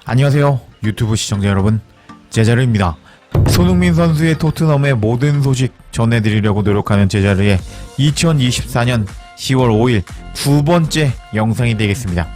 안녕하세요 유튜브 시청자 여러분, 제자르입니다. 손흥민 선수의 토트넘의 모든 소식 전해드리려고 노력하는 제자르의 2024년 10월 5일 두 번째 영상이 되겠습니다.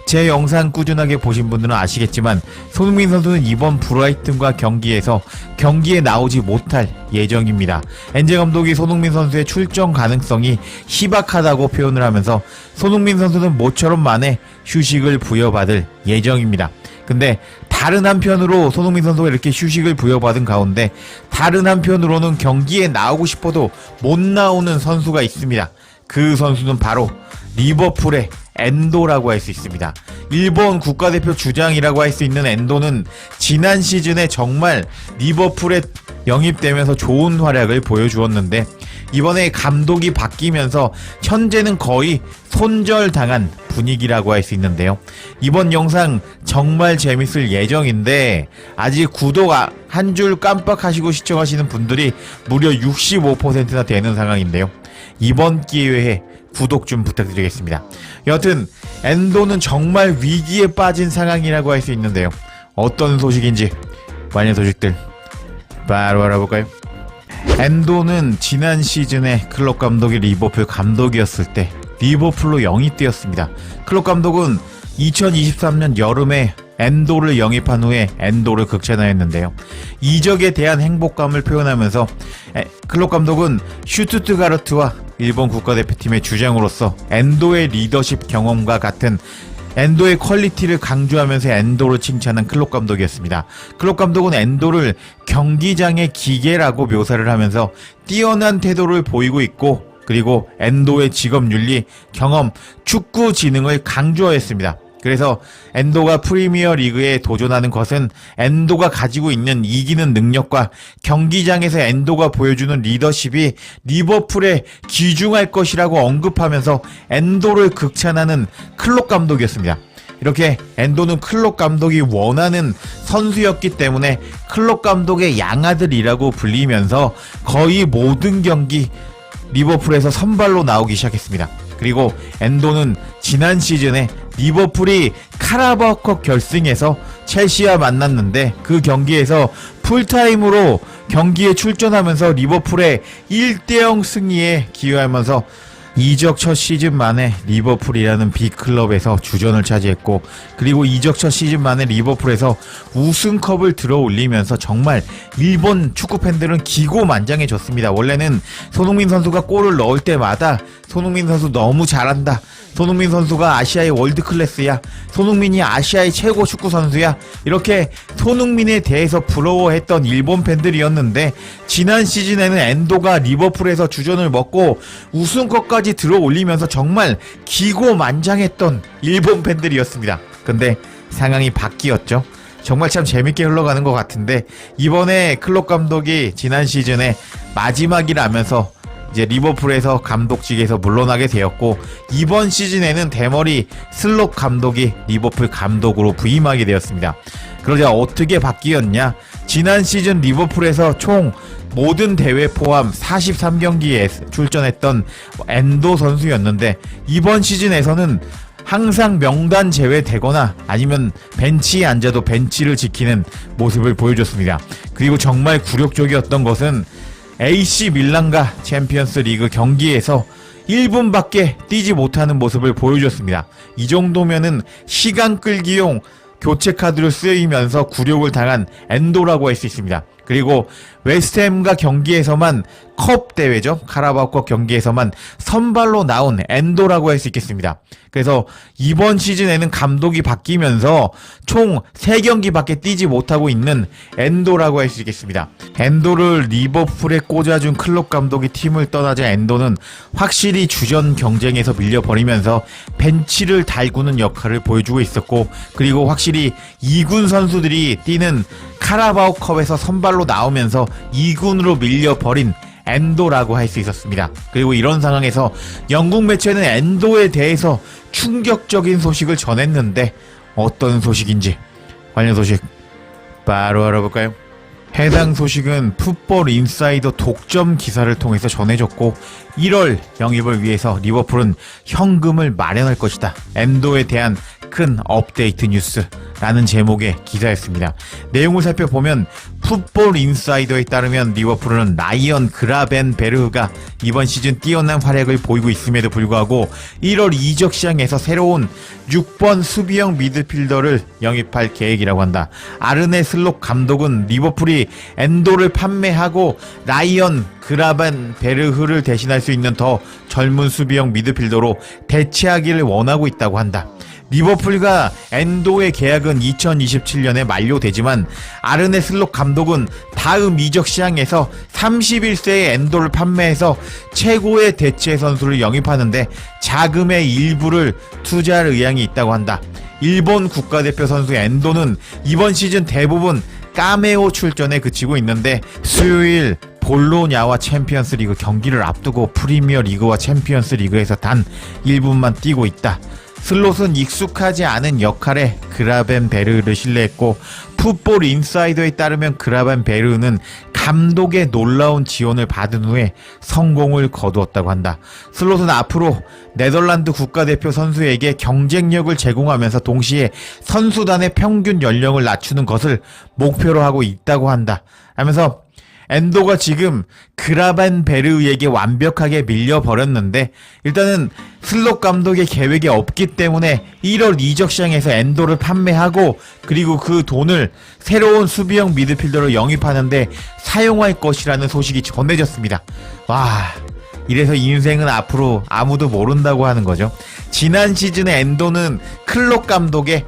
제 영상 꾸준하게 보신 분들은 아시겠지만 손흥민 선수는 이번 브라이튼과 경기에서 경기에 나오지 못할 예정입니다. 엔제 감독이 손흥민 선수의 출전 가능성이 희박하다고 표현을 하면서 손흥민 선수는 모처럼 만에 휴식을 부여받을 예정입니다. 근데 다른 한편으로 손흥민 선수가 이렇게 휴식을 부여받은 가운데 다른 한편으로는 경기에 나오고 싶어도 못 나오는 선수가 있습니다. 그 선수는 바로 리버풀의 엔도라고 할 수 있습니다. 일본 국가대표 주장이라고 할 수 있는 엔도는 지난 시즌에 정말 리버풀에 영입되면서 좋은 활약을 보여주었는데 이번에 감독이 바뀌면서 현재는 거의 손절당한 분위기라고 할 수 있는데요. 이번 영상 정말 재밌을 예정인데 아직 구독 한 줄 깜빡하시고 시청하시는 분들이 무려 65%나 되는 상황인데요. 이번 기회에 구독 좀 부탁드리겠습니다. 여튼 엔도는 정말 위기에 빠진 상황이라고 할 수 있는데요. 어떤 소식인지 관련 소식들 바로 알아볼까요? 엔도는 지난 시즌에 클럽 감독이 리버풀 감독이었을 때 리버풀로 영입되었습니다. 클럽 감독은 2023년 여름에 엔도를 영입한 후에 엔도를 극찬하였는데요. 이적에 대한 행복감을 표현하면서 클럽 감독은 슈투트가르트와 일본 국가대표팀의 주장으로서 엔도의 리더십 경험과 같은 엔도의 퀄리티를 강조하면서 엔도를 칭찬한 클럽 감독이었습니다. 클럽 감독은 엔도를 경기장의 기계라고 묘사를 하면서 뛰어난 태도를 보이고 있고 그리고 엔도의 직업윤리, 경험, 축구 지능을 강조하였습니다. 그래서 엔도가 프리미어 리그에 도전하는 것은 엔도가 가지고 있는 이기는 능력과 경기장에서 엔도가 보여주는 리더십이 리버풀에 귀중할 것이라고 언급하면서 엔도를 극찬하는 클롭 감독이었습니다. 이렇게 엔도는 클롭 감독이 원하는 선수였기 때문에 클롭 감독의 양아들이라고 불리면서 거의 모든 경기 리버풀에서 선발로 나오기 시작했습니다. 그리고 엔도는 지난 시즌에 리버풀이 카라바오컵 결승에서 첼시와 만났는데 그 경기에서 풀타임으로 경기에 출전하면서 리버풀의 1대0 승리에 기여하면서 이적 첫 시즌 만에 리버풀이라는 빅클럽에서 주전을 차지했고 그리고 이적 첫 시즌 만에 리버풀에서 우승컵을 들어올리면서 정말 일본 축구팬들은 기고만장해졌습니다. 원래는 손흥민 선수가 골을 넣을 때마다 손흥민 선수 너무 잘한다, 손흥민 선수가 아시아의 월드클래스야, 손흥민이 아시아의 최고 축구 선수야, 이렇게 손흥민에 대해서 부러워했던 일본 팬들이었는데 지난 시즌에는 엔도가 리버풀에서 주전을 먹고 우승컵까지 들어올리면서 정말 기고만장했던 일본 팬들이었습니다. 근데 상황이 바뀌었죠. 정말 참 재밌게 흘러가는 것 같은데 이번에 클롭 감독이 지난 시즌에 마지막이라면서 이제 리버풀에서 감독직에서 물러나게 되었고 이번 시즌에는 대머리 슬롯 감독이 리버풀 감독으로 부임하게 되었습니다. 그러자 어떻게 바뀌었냐? 지난 시즌 리버풀에서 총 모든 대회 포함 43경기에 출전했던 엔도 선수였는데 이번 시즌에서는 항상 명단 제외되거나 아니면 벤치에 앉아도 벤치를 지키는 모습을 보여줬습니다. 그리고 정말 굴욕적이었던 것은 AC 밀란과 챔피언스 리그 경기에서 1분밖에 뛰지 못하는 모습을 보여줬습니다. 이 정도면은 시간 끌기용 교체 카드를 쓰이면서 굴욕을 당한 엔도라고 할 수 있습니다. 그리고 웨스트햄과 경기에서만 컵 대회죠. 카라바오컵 경기에서만 선발로 나온 엔도라고 할 수 있겠습니다. 그래서 이번 시즌에는 감독이 바뀌면서 총 3경기밖에 뛰지 못하고 있는 엔도라고 할 수 있겠습니다. 엔도를 리버풀에 꽂아준 클롭 감독이 팀을 떠나자 엔도는 확실히 주전 경쟁에서 밀려버리면서 벤치를 달구는 역할을 보여주고 있었고 그리고 확실히 2군 선수들이 뛰는 카라바오컵에서 선발로 나오면서 2군으로 밀려버린 엔도라고 할 수 있었습니다. 그리고 이런 상황에서 영국 매체는 엔도에 대해서 충격적인 소식을 전했는데 어떤 소식인지 관련 소식 바로 알아볼까요? 해당 소식은 풋볼 인사이더 독점 기사를 통해서 전해졌고 1월 영입을 위해서 리버풀은 현금을 마련할 것이다. 엔도에 대한 큰 업데이트 뉴스 라는 제목의 기사였습니다. 내용을 살펴보면 풋볼 인사이더에 따르면 리버풀은 라이언 그라벤베르흐가 이번 시즌 뛰어난 활약을 보이고 있음에도 불구하고 1월 이적 시장에서 새로운 6번 수비형 미드필더를 영입할 계획이라고 한다. 아르네 슬롯 감독은 리버풀이 엔도를 판매하고 라이언 그라벤베르흐를 대신할 수 있는 더 젊은 수비형 미드필더로 대체하기를 원하고 있다고 한다. 리버풀과 엔도의 계약은 2027년에 만료되지만 아르네 슬롯 감독은 다음 이적 시장에서 31세의 엔도를 판매해서 최고의 대체 선수를 영입하는데 자금의 일부를 투자할 의향이 있다고 한다. 일본 국가대표 선수 엔도는 이번 시즌 대부분 까메오 출전에 그치고 있는데 수요일 볼로냐와 챔피언스 리그 경기를 앞두고 프리미어 리그와 챔피언스 리그에서 단 1분만 뛰고 있다. 슬롯은 익숙하지 않은 역할에 그라벤베르흐를 신뢰했고 풋볼 인사이더에 따르면 그라벤베르흐는 감독의 놀라운 지원을 받은 후에 성공을 거두었다고 한다. 슬롯은 앞으로 네덜란드 국가대표 선수에게 경쟁력을 제공하면서 동시에 선수단의 평균 연령을 낮추는 것을 목표로 하고 있다고 한다. 하면서 엔도가 지금 그라벤베르흐에게 완벽하게 밀려버렸는데 일단은 슬롯 감독의 계획이 없기 때문에 1월 이적 시장에서 엔도를 판매하고 그리고 그 돈을 새로운 수비형 미드필더로 영입하는데 사용할 것이라는 소식이 전해졌습니다. 와, 이래서 인생은 앞으로 아무도 모른다고 하는 거죠. 지난 시즌에 엔도는 클롭 감독의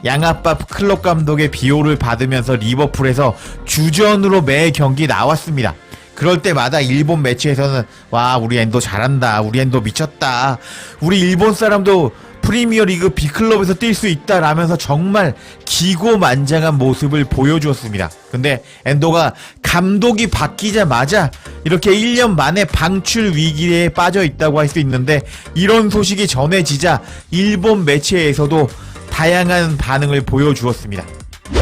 양아빠 클롭 감독의 비호를 받으면서 리버풀에서 주전으로 매 경기 나왔습니다. 그럴 때마다 일본 매치에서는 와, 우리 엔도 잘한다, 우리 엔도 미쳤다, 우리 일본 사람도 프리미어리그 B클럽에서 뛸 수 있다 라면서 정말 기고만장한 모습을 보여주었습니다. 근데 엔도가 감독이 바뀌자마자 이렇게 1년 만에 방출 위기에 빠져 있다고 할 수 있는데 이런 소식이 전해지자 일본 매체에서도 다양한 반응을 보여주었습니다.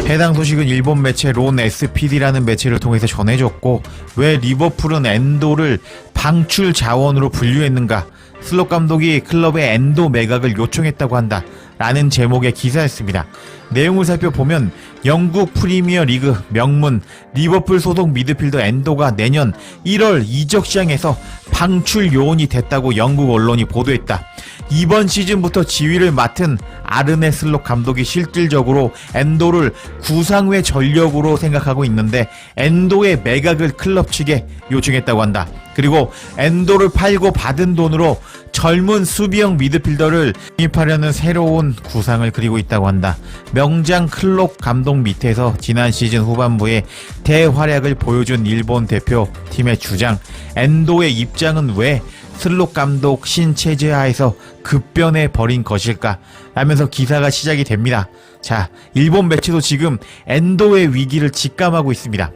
해당 소식은 일본 매체 론 SPD라는 매체를 통해서 전해졌고 왜 리버풀은 엔도를 방출 자원으로 분류했는가? 슬롯 감독이 클럽의 엔도 매각을 요청했다고 한다 라는 제목의 기사였습니다. 내용을 살펴보면 영국 프리미어 리그 명문 리버풀 소속 미드필더 엔도가 내년 1월 이적 시장에서 방출 요원이 됐다고 영국 언론이 보도했다. 이번 시즌부터 지휘를 맡은 아르네 슬롯 감독이 실질적으로 엔도를 구상회 전력으로 생각하고 있는데 엔도의 매각을 클럽 측에 요청했다고 한다. 그리고 엔도를 팔고 받은 돈으로 젊은 수비형 미드필더를 영입하려는 새로운 구상을 그리고 있다고 한다. 명장 클롭 감독 밑에서 지난 시즌 후반부에 대활약을 보여준 일본 대표팀의 주장 엔도의 입장은 왜 슬롯 감독 신체제 하에서 급변해 버린 것일까 라면서 기사가 시작이 됩니다. 자, 일본 매체도 지금 엔도의 위기를 직감하고 있습니다.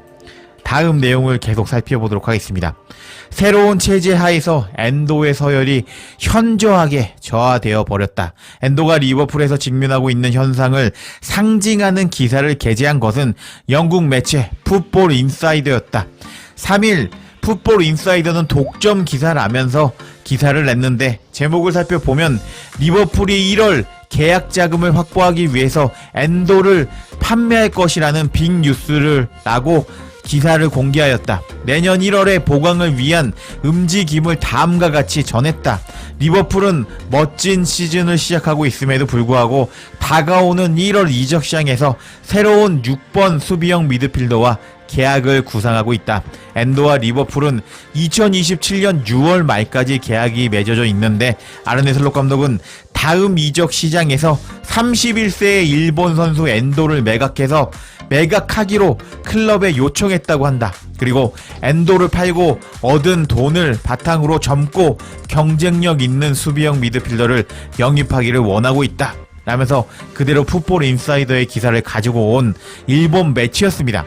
다음 내용을 계속 살펴보도록 하겠습니다. 새로운 체제 하에서 엔도의 서열이 현저하게 저하되어 버렸다. 엔도가 리버풀에서 직면하고 있는 현상을 상징하는 기사를 게재한 것은 영국 매체 풋볼 인사이더였다. 3일 풋볼 인사이더는 독점 기사라면서 기사를 냈는데 제목을 살펴보면 리버풀이 1월 계약 자금을 확보하기 위해서 엔도를 판매할 것이라는 빅뉴스를 라고 기사를 공개하였다. 내년 1월에 보강을 위한 움직임을 다음과 같이 전했다. 리버풀은 멋진 시즌을 시작하고 있음에도 불구하고 다가오는 1월 이적 시장에서 새로운 6번 수비형 미드필더와 계약을 구상하고 있다. 엔도와 리버풀은 2027년 6월 말까지 계약이 맺어져 있는데 아르네 슬롯 감독은 다음 이적 시장에서 31세의 일본 선수 엔도를 매각하기로 클럽에 요청했다고 한다. 그리고 엔도를 팔고 얻은 돈을 바탕으로 젊고 경쟁력 있는 수비형 미드필더를 영입하기를 원하고 있다 라면서 그대로 풋볼 인사이더의 기사를 가지고 온 일본 매체였습니다.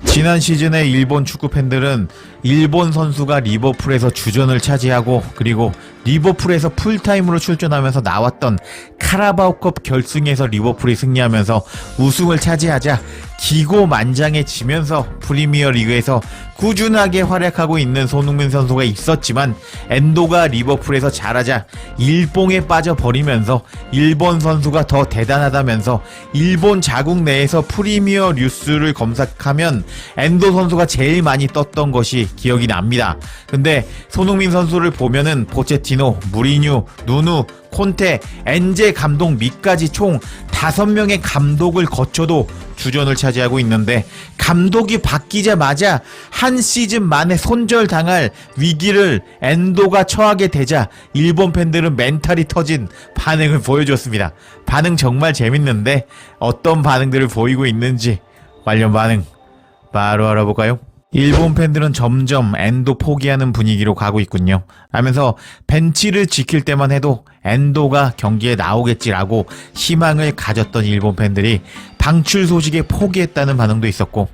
지난 시즌에 일본 축구 팬들은 일본 선수가 리버풀에서 주전을 차지하고 그리고 리버풀에서 풀타임으로 출전하면서 나왔던 카라바오컵 결승에서 리버풀이 승리하면서 우승을 차지하자 기고만장해지면서 프리미어 리그에서 꾸준하게 활약하고 있는 손흥민 선수가 있었지만 엔도가 리버풀에서 잘하자 일봉에 빠져버리면서 일본 선수가 더 대단하다면서 일본 자국 내에서 프리미어 뉴스를 검색하면 엔도 선수가 제일 많이 떴던 것이 기억이 납니다. 근데 손흥민 선수를 보면은 포체티노, 무리뉴, 누누, 콘테, 엔제 감독 밑까지 총 5명의 감독을 거쳐도 주전을 차지하고 있는데 감독이 바뀌자마자 한 시즌 만에 손절당할 위기를 엔도가 처하게 되자 일본 팬들은 멘탈이 터진 반응을 보여줬습니다. 반응 정말 재밌는데 어떤 반응들을 보이고 있는지 관련 반응 바로 알아볼까요? 일본 팬들은 점점 엔도 포기하는 분위기로 가고 있군요. 하면서 벤치를 지킬 때만 해도 엔도가 경기에 나오겠지라고 희망을 가졌던 일본 팬들이 방출 소식에 포기했다는 반응도 있었고,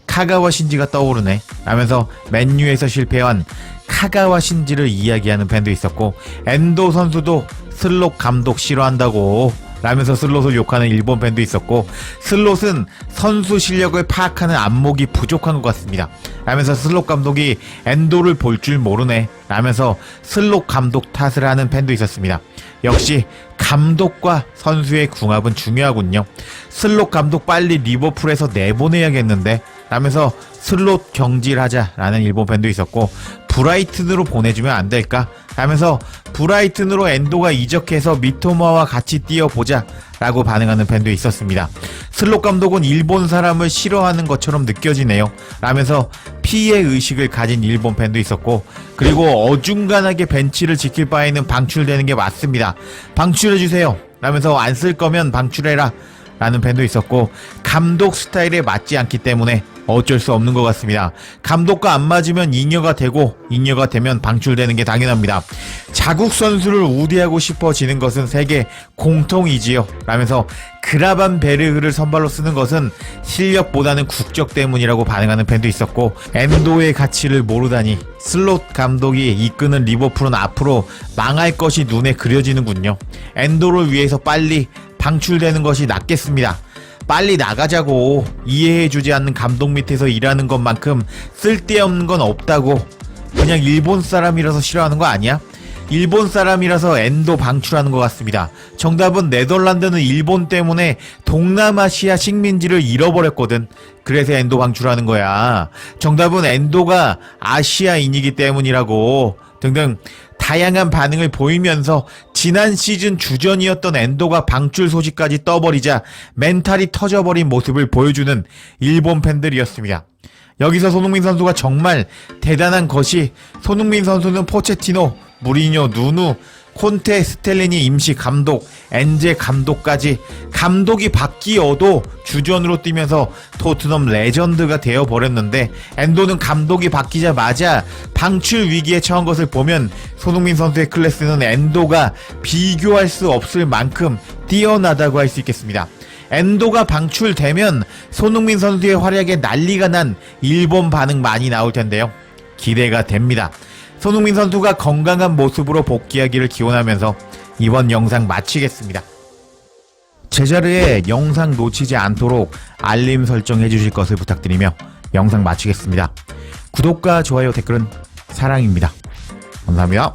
카가와 신지가 떠오르네 하면서 맨유에서 실패한 카가와 신지를 이야기하는 팬도 있었고, 엔도 선수도 슬롯 감독 싫어한다고 라면서 슬롯을 욕하는 일본 팬도 있었고, 슬롯은 선수 실력을 파악하는 안목이 부족한 것 같습니다 라면서 슬롯 감독이 엔도를 볼 줄 모르네 라면서 슬롯 감독 탓을 하는 팬도 있었습니다. 역시 감독과 선수의 궁합은 중요하군요. 슬롯 감독 빨리 리버풀에서 내보내야겠는데 라면서 슬롯 경질하자 라는 일본 팬도 있었고, 브라이튼으로 보내주면 안 될까? 하면서 브라이튼으로 엔도가 이적해서 미토마와 같이 뛰어보자 라고 반응하는 팬도 있었습니다. 슬롯 감독은 일본 사람을 싫어하는 것처럼 느껴지네요 라면서 피해 의식을 가진 일본 팬도 있었고, 그리고 어중간하게 벤치를 지킬 바에는 방출되는 게 맞습니다. 방출해주세요 라면서 안 쓸 거면 방출해라 라는 팬도 있었고, 감독 스타일에 맞지 않기 때문에 어쩔 수 없는 것 같습니다. 감독과 안 맞으면 잉여가 되고 잉여가 되면 방출되는 게 당연합니다. 자국 선수를 우대하고 싶어지는 것은 세계 공통이지요 라면서 그라반 베르흐를 선발로 쓰는 것은 실력보다는 국적 때문이라고 반응하는 팬도 있었고, 엔도의 가치를 모르다니 슬롯 감독이 이끄는 리버풀은 앞으로 망할 것이 눈에 그려지는군요. 엔도를 위해서 빨리 방출되는 것이 낫겠습니다. 빨리 나가자고. 이해해주지 않는 감독 밑에서 일하는 것만큼 쓸데없는 건 없다고. 그냥 일본 사람이라서 싫어하는 거 아니야? 일본 사람이라서 엔도 방출하는 것 같습니다. 정답은 네덜란드는 일본 때문에 동남아시아 식민지를 잃어버렸거든. 그래서 엔도 방출하는 거야. 정답은 엔도가 아시아인이기 때문이라고. 등등 다양한 반응을 보이면서 지난 시즌 주전이었던 엔도가 방출 소식까지 떠버리자 멘탈이 터져버린 모습을 보여주는 일본 팬들이었습니다. 여기서 손흥민 선수가 정말 대단한 것이, 손흥민 선수는 포체티노, 무리뉴, 누누, 콘테, 스텔리니 임시 감독, 엔제 감독까지 감독이 바뀌어도 주전으로 뛰면서 토트넘 레전드가 되어버렸는데, 엔도는 감독이 바뀌자마자 방출 위기에 처한 것을 보면 손흥민 선수의 클래스는 엔도가 비교할 수 없을 만큼 뛰어나다고 할 수 있겠습니다. 엔도가 방출되면 손흥민 선수의 활약에 난리가 난 일본 반응 많이 나올 텐데요. 기대가 됩니다. 손흥민 선수가 건강한 모습으로 복귀하기를 기원하면서 이번 영상 마치겠습니다. 제자리에 영상 놓치지 않도록 알림 설정해 주실 것을 부탁드리며 영상 마치겠습니다. 구독과 좋아요, 댓글은 사랑입니다. 감사합니다.